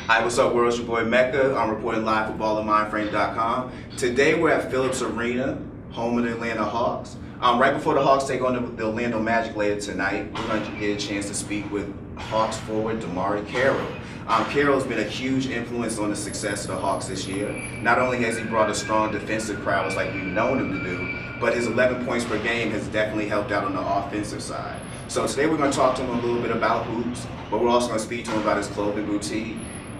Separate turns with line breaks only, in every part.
Hi, what's up, world? It's your boy Mehka. I'm reporting live for ballandmindframe.com. Today we're at Phillips Arena, home of the Atlanta Hawks. Right before the Hawks take on the Orlando Magic later tonight, we're going to get a chance to speak with Hawks forward Demarre Carroll. Carroll's been a huge influence on the success of the Hawks this year. Not only has he brought a strong defensive prowess like we've known him to do, but his 11 points per game has definitely helped out on the offensive side. So today we're going to talk to him a little bit about hoops, but we're also going to speak to him about his clothing boutique,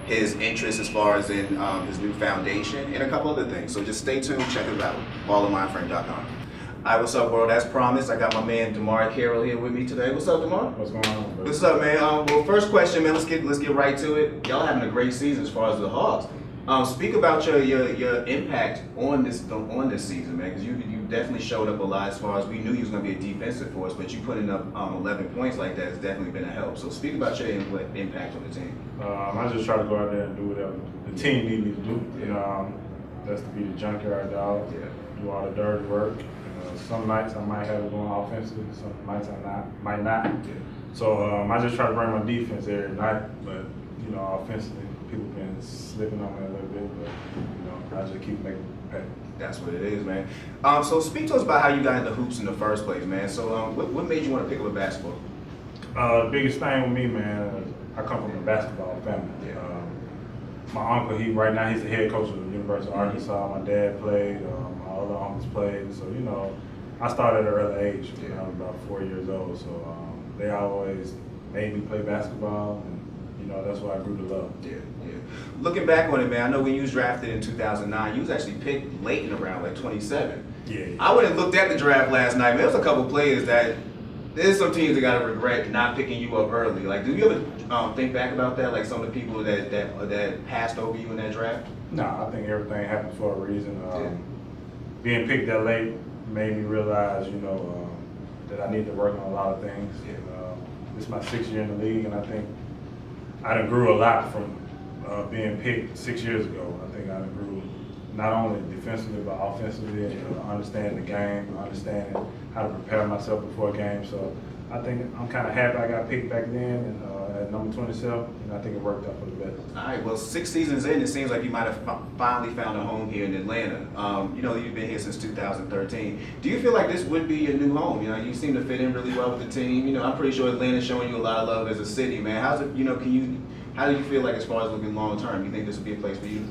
his interest as far as in his new foundation, and a couple other things. So just stay tuned, check it out, ballandmindframe.com. All right, what's up, world? As promised, I got my man Demarre Carroll here with me today. What's up, Demarre?
What's going on, bro?
What's up, man? Well, first question, man. Let's get right to it. Y'all having a great season as far as the Hawks. Speak about your impact on this season, man, because you definitely showed up a lot as far as we knew you was going to be a defensive force, but you putting up 11 points like that has definitely been a help. So speak about your impact on the team.
I just try to go out there and do whatever the team need me to do. You know, that's to be the junkyard dog, do all the dirty work. Some nights I might have it going offensively, some nights I might not.
Yeah.
So I just try to bring my defense every night, but you know, offensively, people been slipping on me a little bit, but you know, I just keep making pay.
That's what it is, man. So speak to us about how you got into hoops in the first place, man. So what made you want to pick up a basketball?
The biggest thing with me, man, I come from a basketball family.
Yeah.
My uncle, right now he's the head coach of the University of Arkansas. My dad played, my other uncles played, so you know, I started at an early age when I was about 4 years old. So they always made me play basketball, and you know, that's why I grew to love.
Yeah. Looking back on it, man, I know when you was drafted in 2009, you was actually picked late in the round, like 27.
Yeah.
I went and looked at the draft last night, man. There was a couple players that there's some teams that gotta regret not picking you up early. Like, do you ever think back about that? Like some of the people that passed over you in that draft?
No, I think everything happens for a reason. Being picked that late made me realize, you know, that I need to work on a lot of things.
Yeah.
This is my 6th year in the league, and I think I done grew a lot from being picked 6 years ago. I think I done grew not only defensively but offensively, and understanding the game, understanding how to prepare myself before a game. So I think I'm kind of happy I got picked back then and at number 27, and I think it worked out for the best.
All right, well, 6 seasons in, it seems like you might have finally found a home here in Atlanta. You know, you've been here since 2013. Do you feel like this would be your new home? You know, you seem to fit in really well with the team. You know, I'm pretty sure Atlanta's showing you a lot of love as a city, man. How's it, you know, how do you feel like as far as looking long term? You think this would be a place for you?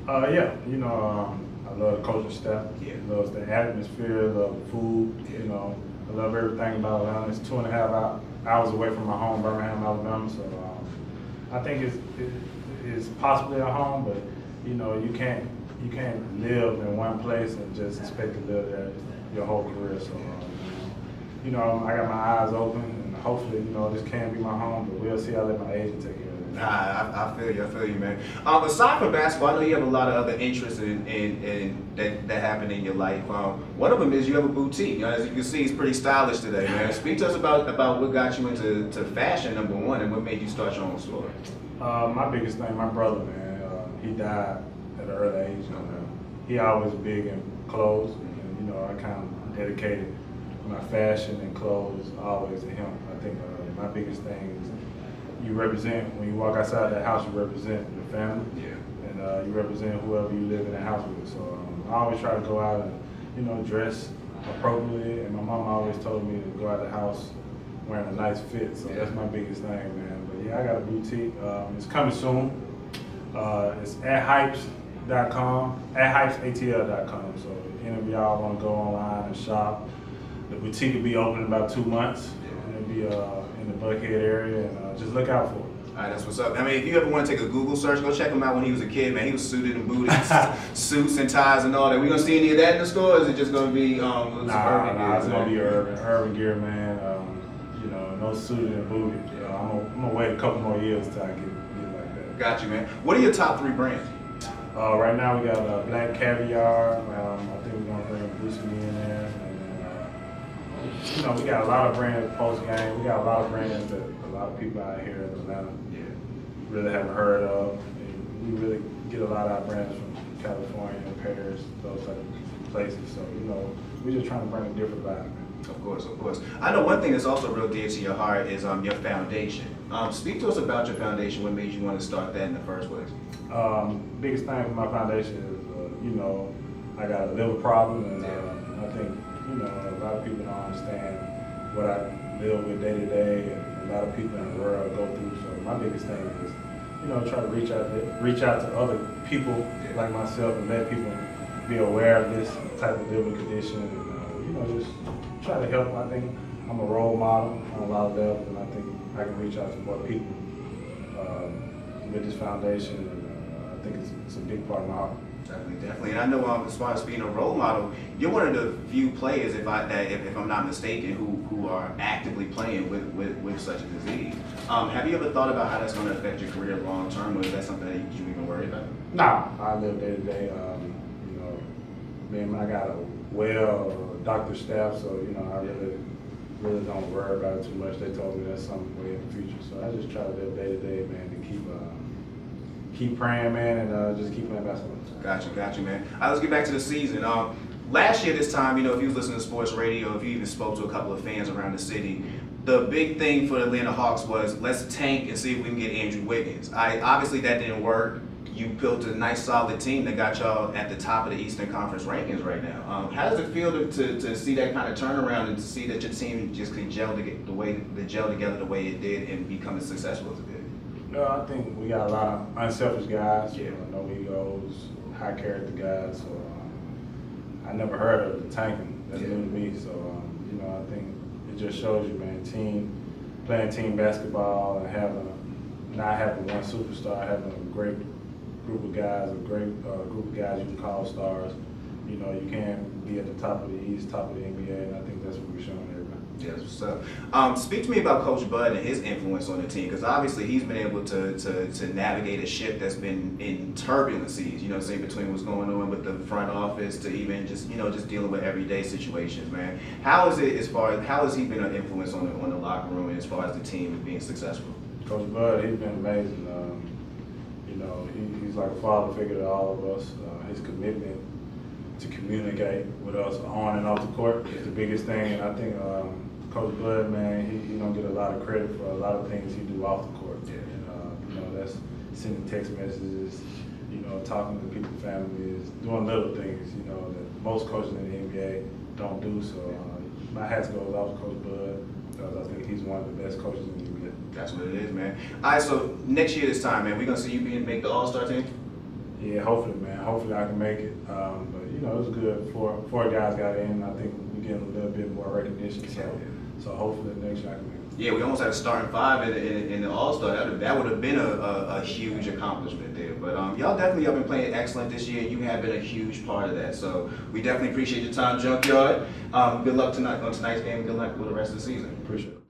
Yeah, you know, I love the coaching staff.
Yeah.
I love the atmosphere, I love the food,
Yeah.
you know. I love everything about Atlanta. It's 2.5 hours away from my home, Birmingham, Alabama. So I think it's possibly a home, but you know, you can't live in one place and just expect to live there your whole career. So you know, I got my eyes open, and hopefully, you know, this can be my home, but we'll see. I'll let my agent take care of it.
I feel you, man. Aside from basketball, I know you have a lot of other interests in that happen in your life. One of them is you have a boutique. You know, as you can see, it's pretty stylish today, man. Speak to us about what got you into fashion, number one, and what made you start your own store.
My biggest thing, my brother, man, he died at an early age. He always big in clothes, and you know, I kind of dedicated my fashion and clothes always to him. I think my biggest thing is you represent, when you walk outside that house, you represent your family, and you represent whoever you live in the house with. So I always try to go out and, you know, dress appropriately, and my mom always told me to go out the house wearing a nice fit, so that's my biggest thing, man. But yeah, I got a boutique. It's coming soon. It's at hypes.com, at hypesatl.com. So if any of y'all want to go online and shop, the boutique will be open in about 2 months. It'll be in the Buckhead area, and just look out for it.
All right, that's what's up. I mean, if you ever want to take a Google search, go check him out when he was a kid, man. He was suited and booted, suits and ties and all that. We gonna see any of that in the store, or is it just gonna be urban gear?
It's gonna be urban gear, man. You know, no suited and booted. I'm gonna wait a couple more years till I get like that.
Got you, man. What are your top 3 brands?
Right now we got Black Caviar. I think we're gonna bring Bruce Lee in there. You know, we got a lot of brands post game. We got a lot of brands that a lot of people out here in Atlanta really haven't heard of. And we really get a lot of our brands from California, Paris, those type of places. So, you know, we're just trying to bring a different vibe.
Of course, of course. I know one thing that's also real dear to your heart is your foundation. Speak to us about your foundation. What made you want to start that in the first place?
Biggest thing for my foundation is, you know, I got a liver problem, and I think, you know, a lot of people don't understand what I deal with day to day, and a lot of people in the world go through. So my biggest thing is, you know, try to reach out to other people like myself and let people be aware of this type of liver condition, and you know, just try to help. I think I'm a role model on a lot of levels, and I think I can reach out to more people with this foundation, and I think it's a big part of my heart.
Definitely, definitely. And I know as far as being a role model, you're one of the few players, if I'm not mistaken, who are actively playing with such a disease. Have you ever thought about how that's going to affect your career long term, or is that something that you even worry about?
Nah, I live day to day. You know, man, I got a doctor staff, so you know, I really don't worry about it too much. They told me that's something way in the future, so I just try to live day to day, man, and keep praying, man, and just keep playing basketball.
Gotcha, man. All right, let's get back to the season. Last year this time, you know, if you was listening to sports radio, if you even spoke to a couple of fans around the city, the big thing for the Atlanta Hawks was let's tank and see if we can get Andrew Wiggins. Obviously that didn't work. You built a nice solid team that got y'all at the top of the Eastern Conference rankings right now. How does it feel to see that kind of turnaround and to see that your team just can gel together the way it did and become as successful as it did?
I think we got a lot of unselfish guys, no egos, high character guys. So I never heard of the tanking. That's new to me. So you know, I think it just shows you, man, playing team basketball and not having one superstar, having a great group of guys, you can call stars. You know, you can be at the top of the East, top of the NBA, and I think that's what we're showing everybody.
Yes, what's up? Speak to me about Coach Bud and his influence on the team, because obviously he's been able to navigate a ship that's been in turbulencies, you know, say between what's going on with the front office to even just dealing with everyday situations, man. How has he been an influence on the locker room and as far as the team being successful?
Coach Bud, he's been amazing. You know, he's like a father figure to all of us. His commitment to communicate with us on and off the court is the biggest thing, and I think Coach Bud, man, he don't get a lot of credit for a lot of things he do off the court. And you know, that's sending text messages, you know, talking to people's families, doing little things, you know, that most coaches in the NBA don't do. So my hat goes off to Coach Bud, because I think he's one of the best coaches in the NBA. That's
what it is, man. All right, so next year this time, man, we're gonna see you make the All-Star team.
Yeah, hopefully, man. Hopefully I can make it. But you know, it was good. Four guys got in. I think we get a little bit more recognition. So hopefully next year I can make it.
Yeah, we almost had a starting five in the All-Star. That would have been a huge accomplishment there. But y'all definitely have been playing excellent this year. You have been a huge part of that. So we definitely appreciate your time, Junkyard. Good luck tonight on tonight's game. Good luck with the rest of the season.
Appreciate it.